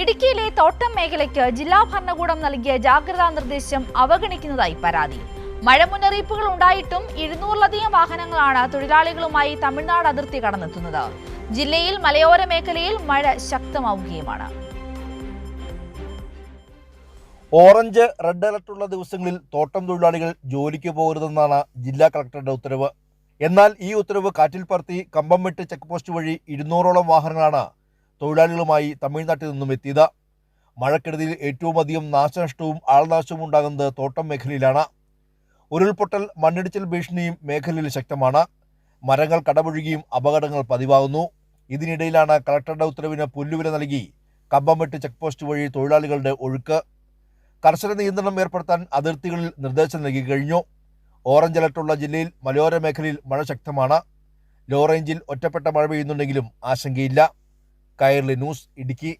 ഇടുക്കിയിലെ തോട്ടം മേഖലയ്ക്ക് ജില്ലാ ഭരണകൂടം നൽകിയ ജാഗ്രതാ നിർദ്ദേശം അവഗണിക്കുന്നതായി പരാതി. മഴ മുന്നറിയിപ്പുകൾ ഉണ്ടായിട്ടും 200-ലധികം വാഹനങ്ങളാണ് തൊഴിലാളികളുമായി തമിഴ്നാട് അതിർത്തി കടന്നെത്തുന്നത്. ജില്ലയിൽ മലയോര മേഖലയിൽ മഴ ശക്തമാവുകയുമാണ്. ഓറഞ്ച്, റെഡ് അലർട്ടുള്ള ദിവസങ്ങളിൽ തോട്ടം തൊഴിലാളികൾ ജോലിക്ക് പോകരുതെന്നാണ് ജില്ലാ കളക്ടറുടെ ഉത്തരവ്. എന്നാൽ ഈ ഉത്തരവ് കാറ്റിൽ പറത്തി കമ്പംമെട്ട് ചെക്ക് പോസ്റ്റ് വഴി 200ഓളം വാഹനങ്ങളാണ് തൊഴിലാളികളുമായി തമിഴ്നാട്ടിൽ നിന്നും എത്തിയത്. മഴക്കെടുതിയിൽ ഏറ്റവും അധികം നാശനഷ്ടവും ആൾനാശവും ഉണ്ടാകുന്നത് തോട്ടം മേഖലയിലാണ്. ഉരുൾപൊട്ടൽ, മണ്ണിടിച്ചിൽ ഭീഷണിയും മേഖലയിൽ ശക്തമാണ്. മരങ്ങൾ കടപുഴകിയും അപകടങ്ങൾ പതിവാകുന്നു. ഇതിനിടയിലാണ് കളക്ടറുടെ ഉത്തരവിന് പുല്ലുവില നൽകി കമ്പംമെട്ട് ചെക്ക് പോസ്റ്റ് വഴി തൊഴിലാളികളുടെ ഒഴുക്ക്. കർശന നിയന്ത്രണം ഏർപ്പെടുത്താൻ അതിർത്തികളിൽ നിർദ്ദേശം നൽകി കഴിഞ്ഞു. ഓറഞ്ച് അലർട്ടുള്ള ജില്ലയിൽ മലയോര മേഖലയിൽ മഴ ശക്തമാണ്. ലോ റേഞ്ചിൽ ഒറ്റപ്പെട്ട മഴ പെയ്യുന്നുണ്ടെങ്കിലും ആശങ്കയില്ല. കൈരളി ന്യൂസ്, ഇടുക്കി.